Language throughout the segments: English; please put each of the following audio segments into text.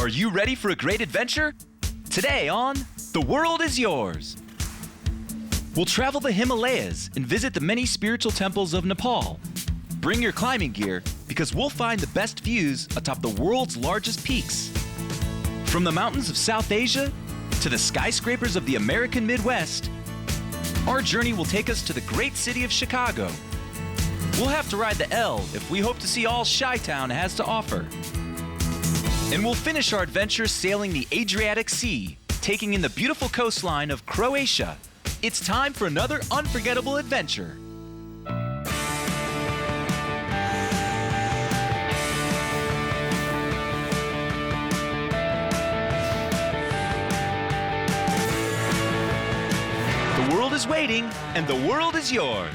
Are you ready for a great adventure? Today on The World is Yours. We'll travel the Himalayas and visit the many spiritual temples of Nepal. Bring your climbing gear because we'll find the best views atop the world's largest peaks. From the mountains of South Asia to the skyscrapers of the American Midwest, our journey will take us to the great city of Chicago. We'll have to ride the L if we hope to see all Chi-Town has to offer. And we'll finish our adventure sailing the Adriatic Sea, taking in the beautiful coastline of Croatia. It's time for another unforgettable adventure. The world is waiting, and the world is yours.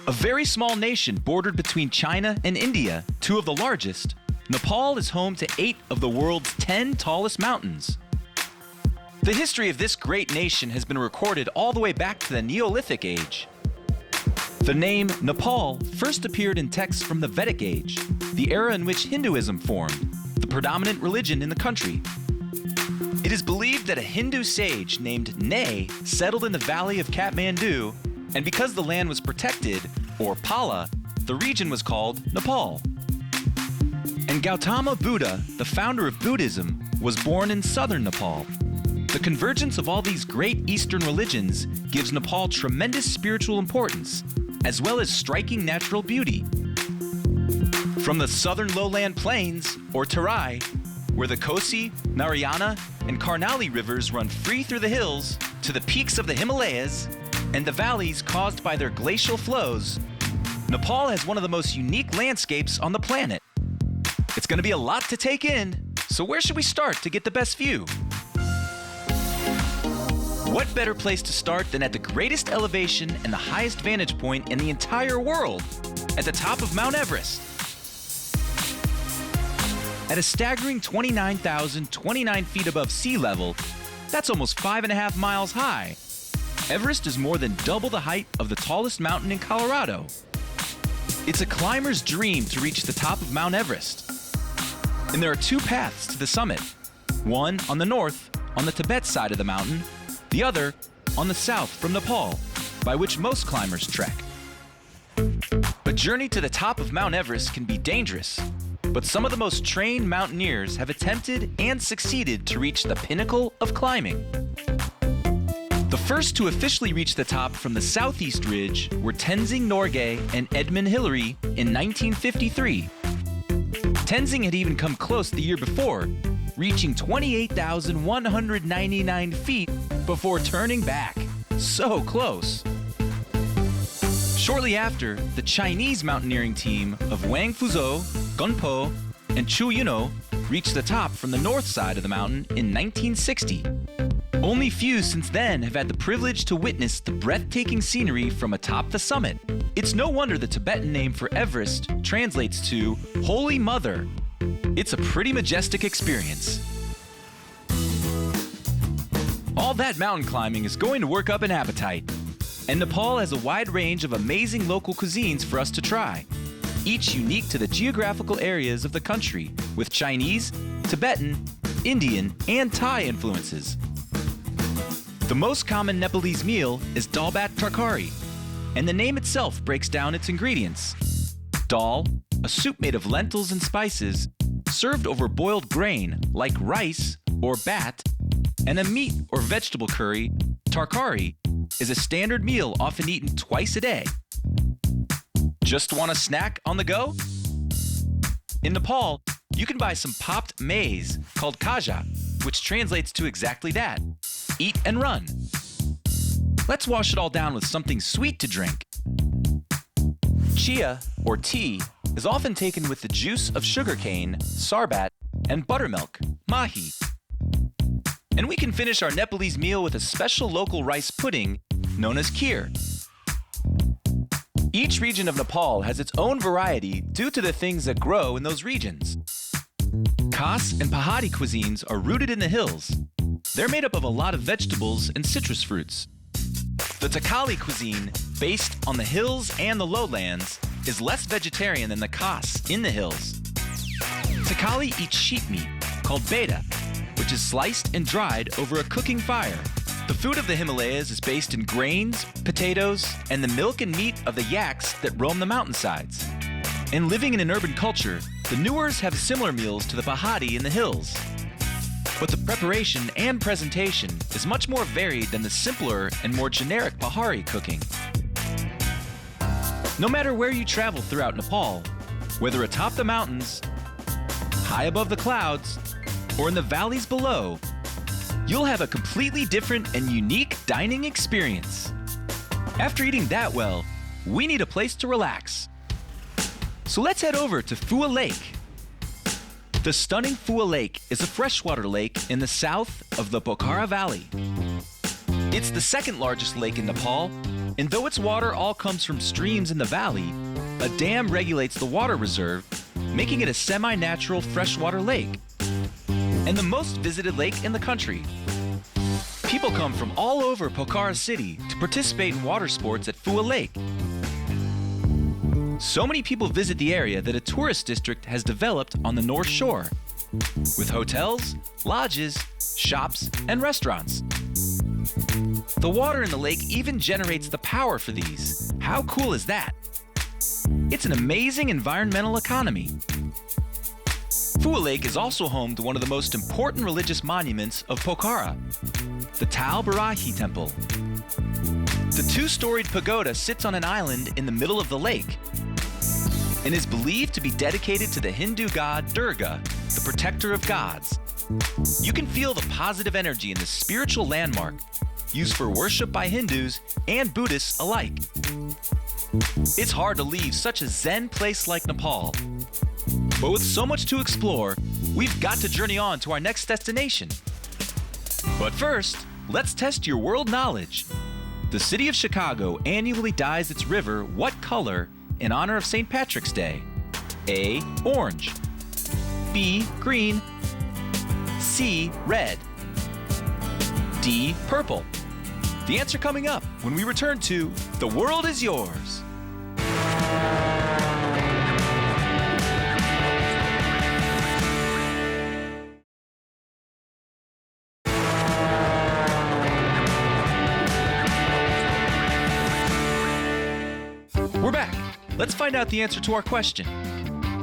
A very small nation bordered between China and India, two of the largest, Nepal is home to 8 of the world's 10 tallest mountains. The history of this great nation has been recorded all the way back to the Neolithic age. The name Nepal first appeared in texts from the Vedic age, the era in which Hinduism formed, the predominant religion in the country. It is believed that a Hindu sage named Ne settled in the valley of Kathmandu, and because the land was protected, or Pala, the region was called Nepal. And Gautama Buddha, the founder of Buddhism, was born in southern Nepal. The convergence of all these great Eastern religions gives Nepal tremendous spiritual importance, as well as striking natural beauty. From the southern lowland plains, or Terai, where the Kosi, Narayana, and Karnali rivers run free through the hills, to the peaks of the Himalayas, and the valleys caused by their glacial flows, Nepal has one of the most unique landscapes on the planet. It's going to be a lot to take in, so where should we start to get the best view? What better place to start than at the greatest elevation and the highest vantage point in the entire world, at the top of Mount Everest. At a staggering 29,029 feet above sea level, that's almost 5.5 miles high. Everest is more than double the height of the tallest mountain in Colorado. It's a climber's dream to reach the top of Mount Everest. And there are 2 paths to the summit. One on the north, on the Tibet side of the mountain, the other on the south from Nepal, by which most climbers trek. A journey to the top of Mount Everest can be dangerous, but some of the most trained mountaineers have attempted and succeeded to reach the pinnacle of climbing. The first to officially reach the top from the southeast ridge were Tenzing Norgay and Edmund Hillary in 1953. Tenzing had even come close the year before, reaching 28,199 feet before turning back. So close. Shortly after, the Chinese mountaineering team of Wang Fuzhou, Gun Po, and Chu Yuno reached the top from the north side of the mountain in 1960. Only few since then have had the privilege to witness the breathtaking scenery from atop the summit. It's no wonder the Tibetan name for Everest translates to Holy Mother. It's a pretty majestic experience. All that mountain climbing is going to work up an appetite. And Nepal has a wide range of amazing local cuisines for us to try, each unique to the geographical areas of the country, with Chinese, Tibetan, Indian, and Thai influences. The most common Nepalese meal is dal bhat tarkari, and the name itself breaks down its ingredients. Dal, a soup made of lentils and spices, served over boiled grain like rice or bat, and a meat or vegetable curry, tarkari, is a standard meal often eaten twice a day. Just want a snack on the go? In Nepal, you can buy some popped maize called kaja, which translates to exactly that. Eat and run. Let's wash it all down with something sweet to drink. Chia, or tea, is often taken with the juice of sugarcane, sarbat, and buttermilk, mahi. And we can finish our Nepalese meal with a special local rice pudding known as kheer. Each region of Nepal has its own variety due to the things that grow in those regions. Khas and Pahadi cuisines are rooted in the hills. They're made up of a lot of vegetables and citrus fruits. The Takali cuisine, based on the hills and the lowlands, is less vegetarian than the Khas in the hills. Thakali eats sheep meat, called beta, which is sliced and dried over a cooking fire. The food of the Himalayas is based in grains, potatoes, and the milk and meat of the yaks that roam the mountainsides. And living in an urban culture, the Newars have similar meals to the Pahadi in the hills. But the preparation and presentation is much more varied than the simpler and more generic Pahari cooking. No matter where you travel throughout Nepal, whether atop the mountains, high above the clouds, or in the valleys below, you'll have a completely different and unique dining experience. After eating that well, we need a place to relax. So let's head over to Phua Lake. The stunning Phua Lake is a freshwater lake in the south of the Pokhara Valley. It's the second largest lake in Nepal, and though its water all comes from streams in the valley, a dam regulates the water reserve, making it a semi-natural freshwater lake, and the most visited lake in the country. People come from all over Pokhara City to participate in water sports at Phua Lake. So many people visit the area that a tourist district has developed on the North Shore, with hotels, lodges, shops, and restaurants. The water in the lake even generates the power for these. How cool is that? It's an amazing environmental economy. Phua Lake is also home to one of the most important religious monuments of Pokhara, the Tal Barahi Temple. The two-storied pagoda sits on an island in the middle of the lake and is believed to be dedicated to the Hindu god Durga, the protector of gods. You can feel the positive energy in this spiritual landmark, used for worship by Hindus and Buddhists alike. It's hard to leave such a zen place like Nepal. But with so much to explore, we've got to journey on to our next destination. But first, let's test your world knowledge. The city of Chicago annually dyes its river what color in honor of St. Patrick's Day? A. Orange. B. Green. C. Red. D. Purple. The answer coming up when we return to The World Is Yours. We're back. Let's find out the answer to our question.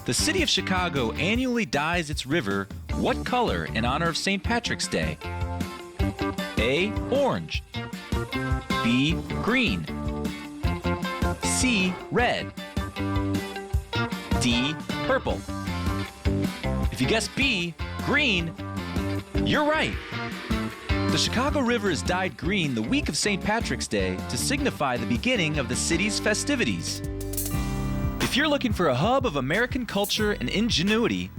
The city of Chicago annually dyes its river what color in honor of St. Patrick's Day? A. Orange. B. Green. C. Red. D. Purple. If you guess B, green, you're right. The Chicago River is dyed green the week of St. Patrick's Day to signify the beginning of the city's festivities. If you're looking for a hub of American culture and ingenuity,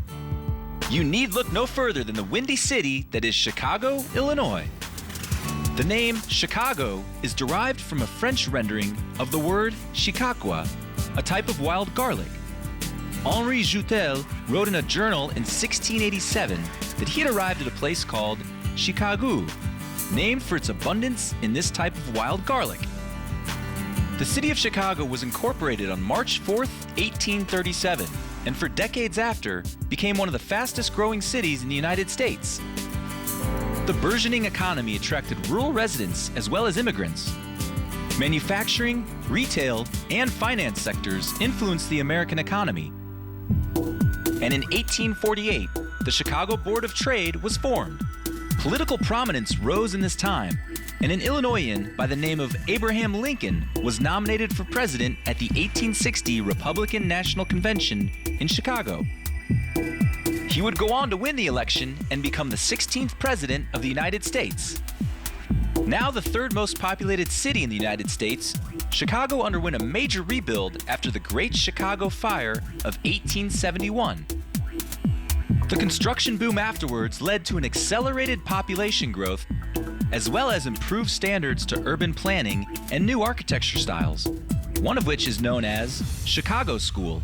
you need look no further than the windy city that is Chicago, Illinois. The name Chicago is derived from a French rendering of the word chicaquois, a type of wild garlic. Henri Joutel wrote in a journal in 1687 that he had arrived at a place called Chicago, named for its abundance in this type of wild garlic. The city of Chicago was incorporated on March 4th, 1837, and for decades after, became one of the fastest growing cities in the United States. The burgeoning economy attracted rural residents as well as immigrants. Manufacturing, retail, and finance sectors influenced the American economy. And in 1848, the Chicago Board of Trade was formed. Political prominence rose in this time, and an Illinoisan by the name of Abraham Lincoln was nominated for president at the 1860 Republican National Convention in Chicago. He would go on to win the election and become the 16th president of the United States. Now the third most populated city in the United States, Chicago underwent a major rebuild after the Great Chicago Fire of 1871. The construction boom afterwards led to an accelerated population growth, as well as improved standards to urban planning and new architecture styles, one of which is known as Chicago School.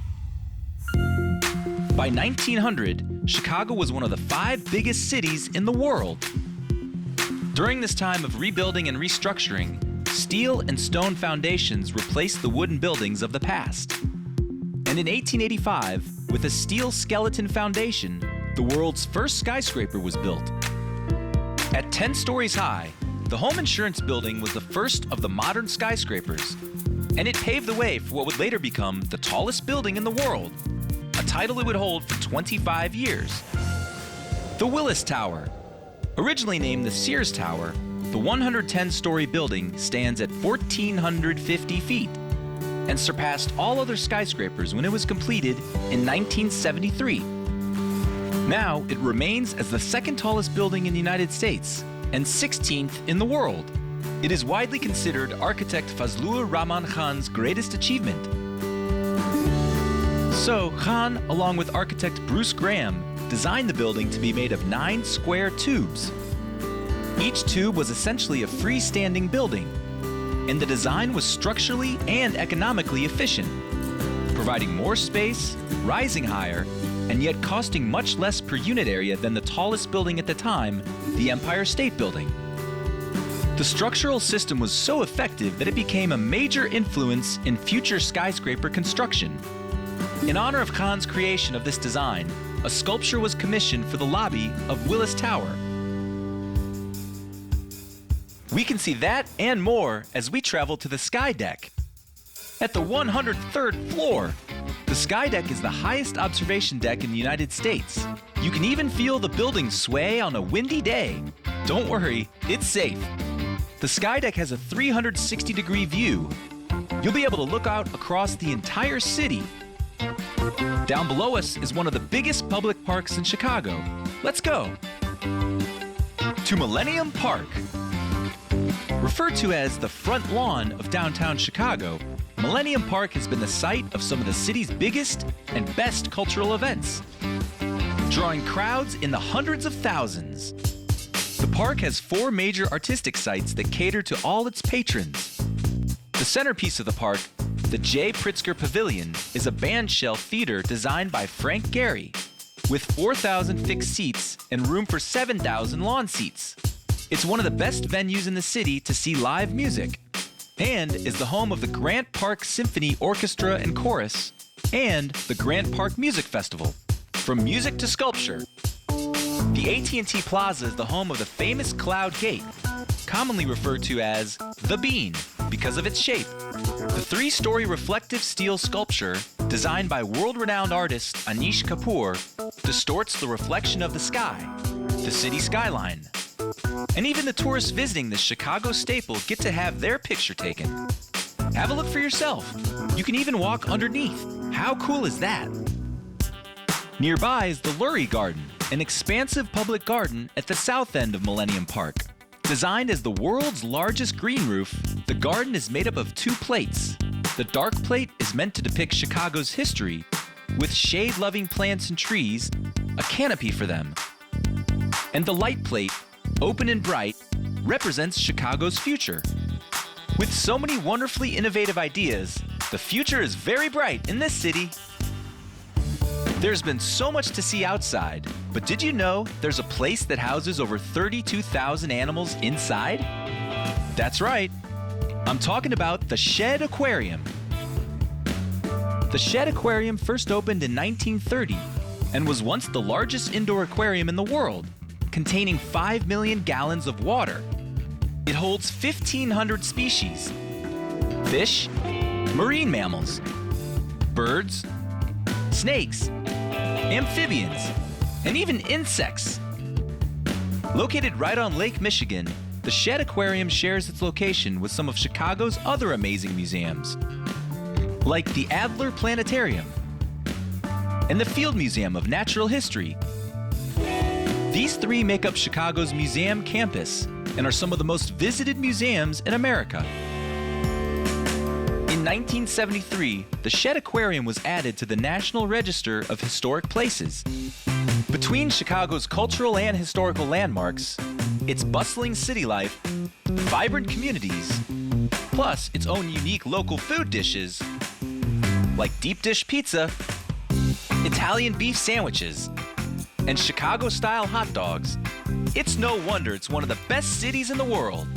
By 1900, Chicago was one of the 5 biggest cities in the world. During this time of rebuilding and restructuring, steel and stone foundations replaced the wooden buildings of the past. And in 1885, with a steel skeleton foundation, the world's first skyscraper was built. At 10 stories high, the home insurance building was the first of the modern skyscrapers, and it paved the way for what would later become the tallest building in the world, a title it would hold for 25 years. The Willis Tower. Originally named the Sears Tower, the 110-story building stands at 1,450 feet and surpassed all other skyscrapers when it was completed in 1973. Now, it remains as the second tallest building in the United States and 16th in the world. It is widely considered architect Fazlur Rahman Khan's greatest achievement. So, Khan, along with architect Bruce Graham, designed the building to be made of 9 square tubes. Each tube was essentially a freestanding building, and the design was structurally and economically efficient, providing more space, rising higher, and yet costing much less per unit area than the tallest building at the time, the Empire State Building. The structural system was so effective that it became a major influence in future skyscraper construction. In honor of Khan's creation of this design, a sculpture was commissioned for the lobby of Willis Tower. We can see that and more as we travel to the Sky Deck. At the 103rd floor, the Sky Deck is the highest observation deck in the United States. You can even feel the building sway on a windy day. Don't worry, it's safe. The Sky Deck has a 360-degree view. You'll be able to look out across the entire city. Down below us is one of the biggest public parks in Chicago. Let's go. To Millennium Park. Referred to as the front lawn of downtown Chicago, Millennium Park has been the site of some of the city's biggest and best cultural events, drawing crowds in the hundreds of thousands. The park has 4 major artistic sites that cater to all its patrons. The centerpiece of the park, the J. Pritzker Pavilion, is a bandshell theater designed by Frank Gehry, with 4,000 fixed seats and room for 7,000 lawn seats. It's one of the best venues in the city to see live music, and is the home of the Grant Park Symphony Orchestra and Chorus, and the Grant Park Music Festival. From music to sculpture, the AT&T Plaza is the home of the famous Cloud Gate, commonly referred to as the Bean because of its shape. The 3-story reflective steel sculpture, designed by world-renowned artist Anish Kapoor, distorts the reflection of the sky, the city skyline. And even the tourists visiting this Chicago staple get to have their picture taken. Have a look for yourself. You can even walk underneath. How cool is that? Nearby is the Lurie Garden, an expansive public garden at the south end of Millennium Park. Designed as the world's largest green roof, the garden is made up of 2 plates. The dark plate is meant to depict Chicago's history, with shade-loving plants and trees, a canopy for them. And the light plate, open and bright, represents Chicago's future. With so many wonderfully innovative ideas, the future is very bright in this city. There's been so much to see outside, but did you know there's a place that houses over 32,000 animals inside? That's right. I'm talking about the Shed Aquarium. The Shed Aquarium first opened in 1930 and was once the largest indoor aquarium in the world, containing 5 million gallons of water. It holds 1,500 species: fish, marine mammals, birds, snakes, amphibians, and even insects. Located right on Lake Michigan, the Shed Aquarium shares its location with some of Chicago's other amazing museums, like the Adler Planetarium and the Field Museum of Natural History. These 3 make up Chicago's museum campus and are some of the most visited museums in America. In 1973, the Shed Aquarium was added to the National Register of Historic Places. Between Chicago's cultural and historical landmarks, its bustling city life, vibrant communities, plus its own unique local food dishes, like deep dish pizza, Italian beef sandwiches, and Chicago-style hot dogs, it's no wonder it's one of the best cities in the world.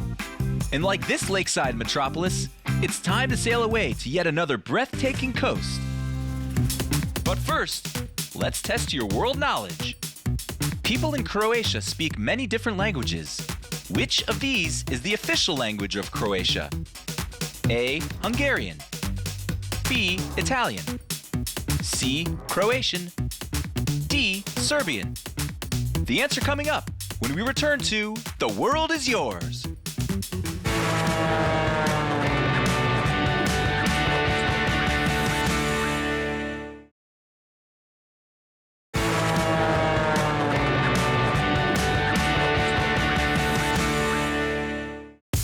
And like this lakeside metropolis, it's time to sail away to yet another breathtaking coast. But first, let's test your world knowledge. People in Croatia speak many different languages. Which of these is the official language of Croatia? A. Hungarian. B. Italian. C. Croatian. D. Serbian. The answer coming up when we return to The World is Yours.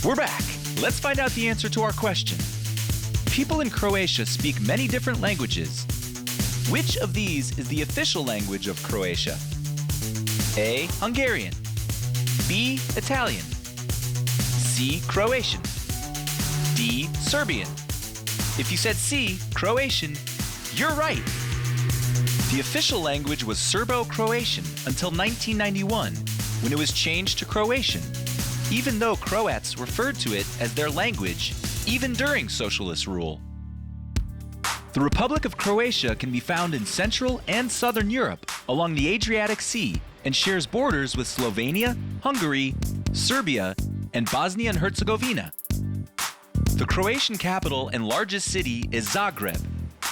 We're back. Let's find out the answer to our question. People in Croatia speak many different languages. Which of these is the official language of Croatia? A. Hungarian. B. Italian. C. Croatian. D. Serbian. If you said C. Croatian, you're right. The official language was Serbo-Croatian until 1991, when it was changed to Croatian, even though Croats referred to it as their language, even during socialist rule. The Republic of Croatia can be found in Central and Southern Europe along the Adriatic Sea and shares borders with Slovenia, Hungary, Serbia, and Bosnia and Herzegovina. The Croatian capital and largest city is Zagreb,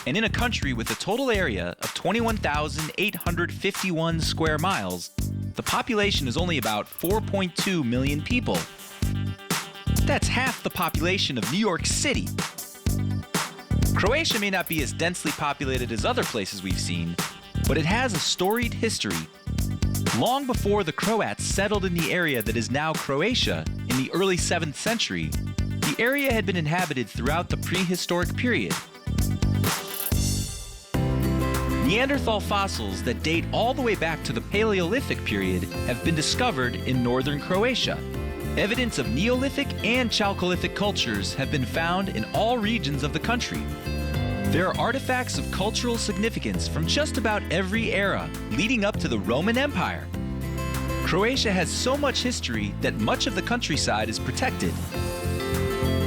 and in a country with a total area of 21,851 square miles, the population is only about 4.2 million people. That's half the population of New York City. Croatia may not be as densely populated as other places we've seen, but it has a storied history. Long before the Croats settled in the area that is now Croatia in the early 7th century, the area had been inhabited throughout the prehistoric period. Neanderthal fossils that date all the way back to the Paleolithic period have been discovered in northern Croatia. Evidence of Neolithic and Chalcolithic cultures have been found in all regions of the country. There are artifacts of cultural significance from just about every era leading up to the Roman Empire. Croatia has so much history that much of the countryside is protected.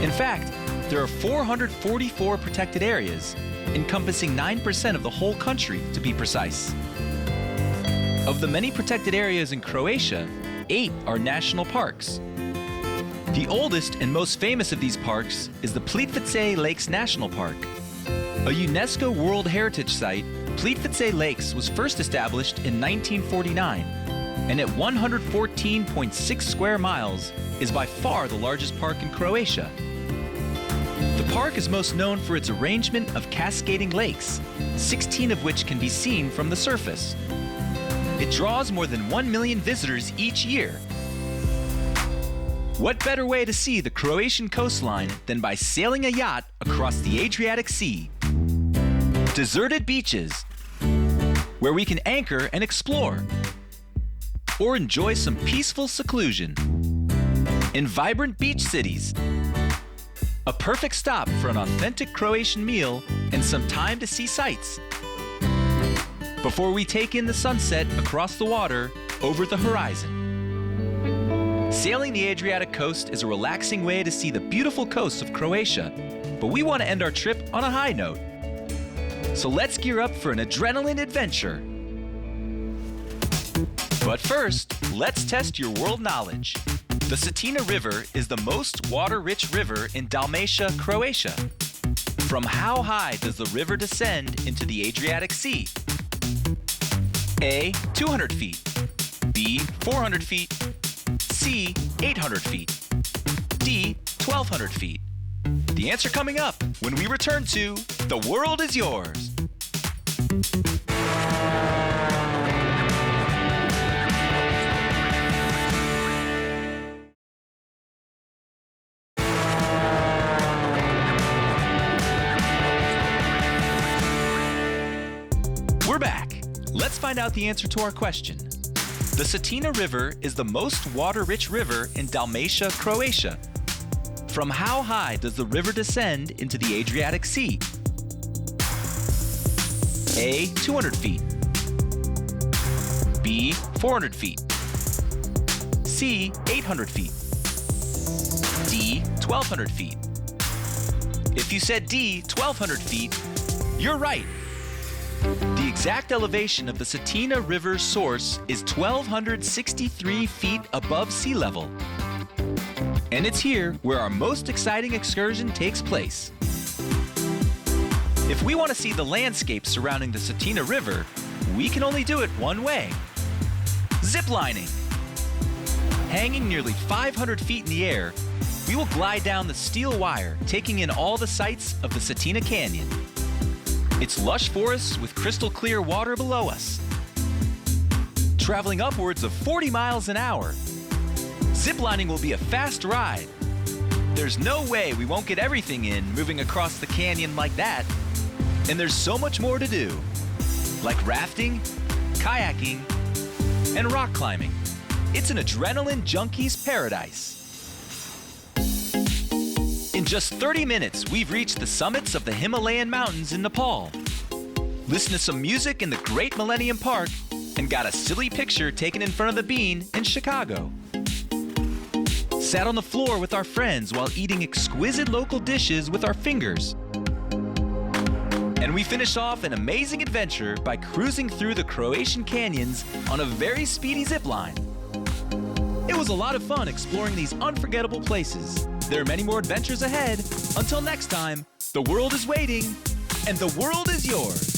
In fact, there are 444 protected areas, encompassing 9% of the whole country, to be precise. Of the many protected areas in Croatia, 8 are national parks. The oldest and most famous of these parks is the Plitvice Lakes National Park. A UNESCO World Heritage Site, Plitvice Lakes was first established in 1949, and at 114.6 square miles is by far the largest park in Croatia. The park is most known for its arrangement of cascading lakes, 16 of which can be seen from the surface. It draws more than 1 million visitors each year. What better way to see the Croatian coastline than by sailing a yacht across the Adriatic Sea? Deserted beaches, where we can anchor and explore, or enjoy some peaceful seclusion. In vibrant beach cities, a perfect stop for an authentic Croatian meal and some time to see sights. Before we take in the sunset across the water over the horizon. Sailing the Adriatic coast is a relaxing way to see the beautiful coasts of Croatia, but we want to end our trip on a high note. So let's gear up for an adrenaline adventure. But first, let's test your world knowledge. The Cetina River is the most water-rich river in Dalmatia, Croatia. From how high does the river descend into the Adriatic Sea? A. 200 feet. B. 400 feet. C. 800 feet. D. 1,200 feet. The answer coming up when we return to The World is Yours. We're back. Let's find out the answer to our question. The Cetina River is the most water-rich river in Dalmatia, Croatia. From how high does the river descend into the Adriatic Sea? A. 200 feet. B. 400 feet. C. 800 feet. D. 1,200 feet. If you said D. 1,200 feet, you're right. The exact elevation of the Cetina River's source is 1,263 feet above sea level. And it's here where our most exciting excursion takes place. If we want to see the landscape surrounding the Cetina River, we can only do it one way: ziplining. Hanging nearly 500 feet in the air, we will glide down the steel wire, taking in all the sights of the Cetina Canyon. It's lush forests with crystal clear water below us. Traveling upwards of 40 miles an hour, ziplining will be a fast ride. There's no way we won't get everything in moving across the canyon like that. And there's so much more to do, like rafting, kayaking, and rock climbing. It's an adrenaline junkie's paradise. In just 30 minutes, we've reached the summits of the Himalayan mountains in Nepal. Listened to some music in the Great Millennium Park and got a silly picture taken in front of the Bean in Chicago. Sat on the floor with our friends while eating exquisite local dishes with our fingers. And we finished off an amazing adventure by cruising through the Croatian canyons on a very speedy zipline. It was a lot of fun exploring these unforgettable places. There are many more adventures ahead. Until next time, the world is waiting, and the world is yours.